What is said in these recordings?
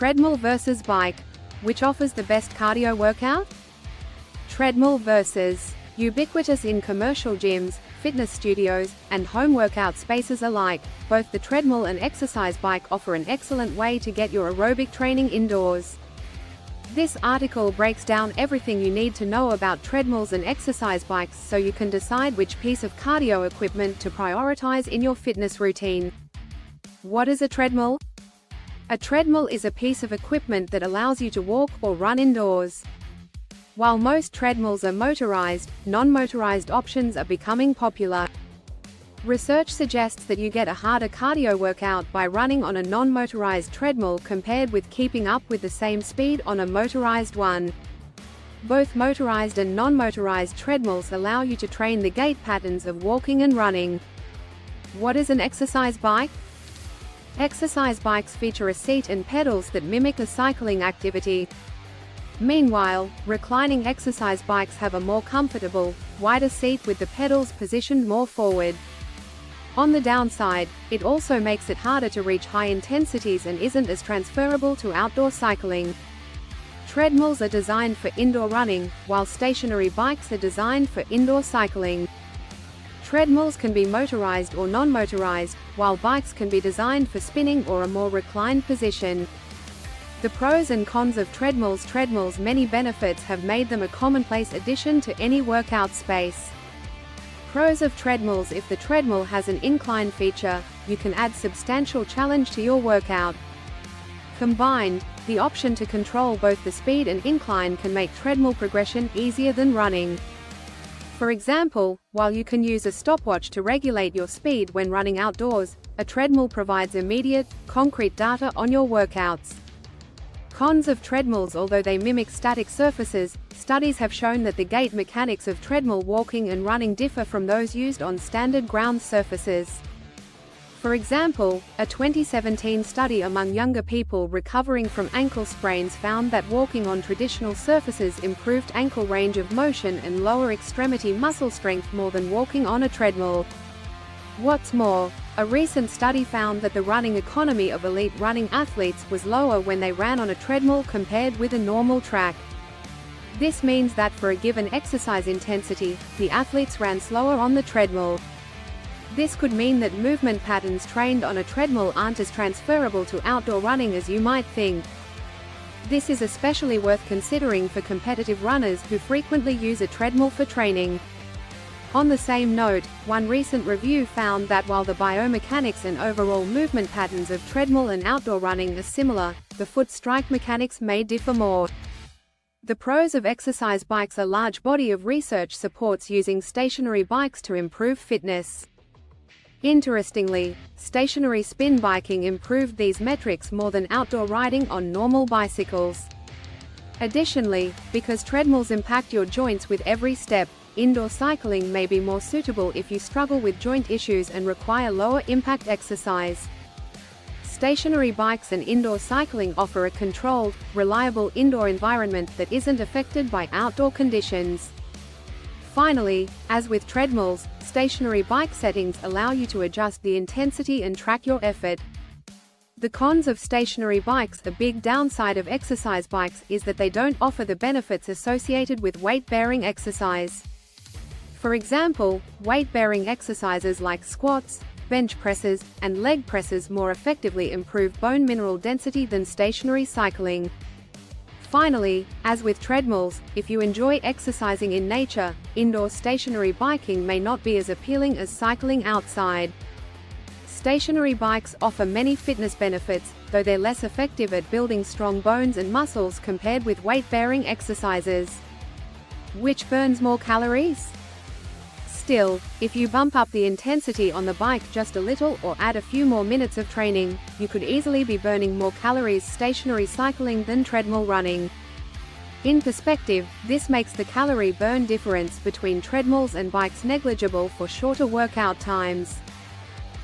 Treadmill versus bike. Which offers the best cardio workout? Treadmill versus. Ubiquitous in commercial gyms, fitness studios, and home workout spaces alike, both the treadmill and exercise bike offer an excellent way to get your aerobic training indoors. This article breaks down everything you need to know about treadmills and exercise bikes so you can decide which piece of cardio equipment to prioritize in your fitness routine. What is a treadmill? A treadmill is a piece of equipment that allows you to walk or run indoors. While most treadmills are motorized, non-motorized options are becoming popular. Research suggests that you get a harder cardio workout by running on a non-motorized treadmill compared with keeping up with the same speed on a motorized one. Both motorized and non-motorized treadmills allow you to train the gait patterns of walking and running. What is an exercise bike? Exercise bikes feature a seat and pedals that mimic a cycling activity. Meanwhile, reclining exercise bikes have a more comfortable, wider seat with the pedals positioned more forward. On the downside, it also makes it harder to reach high intensities and isn't as transferable to outdoor cycling. Treadmills are designed for indoor running, while stationary bikes are designed for indoor cycling. Treadmills can be motorized or non-motorized, while bikes can be designed for spinning or a more reclined position. The pros and cons of treadmills. Treadmills' many benefits have made them a commonplace addition to any workout space. Pros of treadmills. If the treadmill has an incline feature, you can add substantial challenge to your workout. Combined, the option to control both the speed and incline can make treadmill progression easier than running. For example, while you can use a stopwatch to regulate your speed when running outdoors, a treadmill provides immediate, concrete data on your workouts. Cons of treadmills. Although they mimic static surfaces, studies have shown that the gait mechanics of treadmill walking and running differ from those used on standard ground surfaces. For example, a 2017 study among younger people recovering from ankle sprains found that walking on traditional surfaces improved ankle range of motion and lower extremity muscle strength more than walking on a treadmill. What's more, a recent study found that the running economy of elite running athletes was lower when they ran on a treadmill compared with a normal track. This means that for a given exercise intensity, the athletes ran slower on the treadmill. This could mean that movement patterns trained on a treadmill aren't as transferable to outdoor running as you might think. This is especially worth considering for competitive runners who frequently use a treadmill for training. On the same note, one recent review found that while the biomechanics and overall movement patterns of treadmill and outdoor running are similar, the foot strike mechanics may differ more. The pros of exercise bikes. A large body of research supports using stationary bikes to improve fitness. Interestingly, stationary spin biking improved these metrics more than outdoor riding on normal bicycles. Additionally, because treadmills impact your joints with every step, indoor cycling may be more suitable if you struggle with joint issues and require lower impact exercise. Stationary bikes and indoor cycling offer a controlled, reliable indoor environment that isn't affected by outdoor conditions. Finally, as with treadmills, stationary bike settings allow you to adjust the intensity and track your effort. The cons of stationary bikes. A big downside of exercise bikes is that they don't offer the benefits associated with weight-bearing exercise. For example, weight-bearing exercises like squats, bench presses, and leg presses more effectively improve bone mineral density than stationary cycling. Finally, as with treadmills, if you enjoy exercising in nature, indoor stationary biking may not be as appealing as cycling outside. Stationary bikes offer many fitness benefits, though they're less effective at building strong bones and muscles compared with weight-bearing exercises. Which burns more calories? Still, if you bump up the intensity on the bike just a little or add a few more minutes of training, you could easily be burning more calories stationary cycling than treadmill running. In perspective, this makes the calorie burn difference between treadmills and bikes negligible for shorter workout times.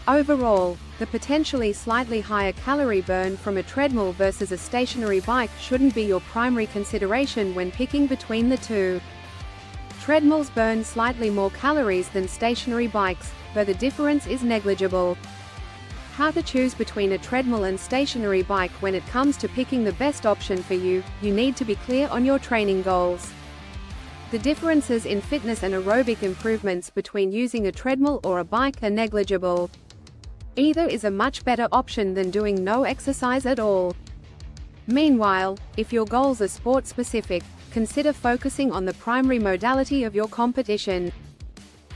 Overall, the potentially slightly higher calorie burn from a treadmill versus a stationary bike shouldn't be your primary consideration when picking between the two. Treadmills burn slightly more calories than stationary bikes, though the difference is negligible. How to choose between a treadmill and stationary bike. When it comes to picking the best option for you, you need to be clear on your training goals. The differences in fitness and aerobic improvements between using a treadmill or a bike are negligible. Either is a much better option than doing no exercise at all. Meanwhile, if your goals are sport-specific, consider focusing on the primary modality of your competition.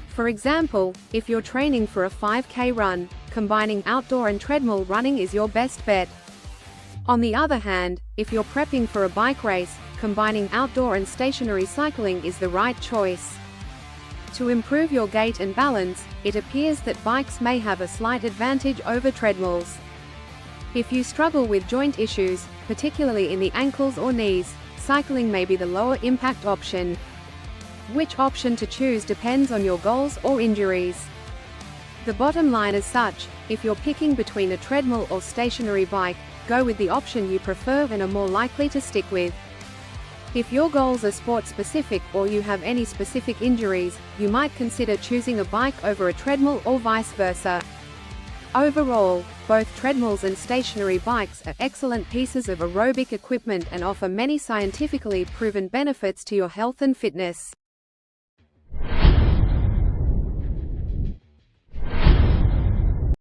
For example, if you're training for a 5K run, combining outdoor and treadmill running is your best bet. On the other hand, if you're prepping for a bike race, combining outdoor and stationary cycling is the right choice. To improve your gait and balance, it appears that bikes may have a slight advantage over treadmills. If you struggle with joint issues, particularly in the ankles or knees, cycling may be the lower impact option. Which option to choose depends on your goals or injuries. The bottom line is such: if you're picking between a treadmill or stationary bike, go with the option you prefer and are more likely to stick with. If your goals are sport-specific or you have any specific injuries, you might consider choosing a bike over a treadmill or vice versa. Overall, both treadmills and stationary bikes are excellent pieces of aerobic equipment and offer many scientifically proven benefits to your health and fitness.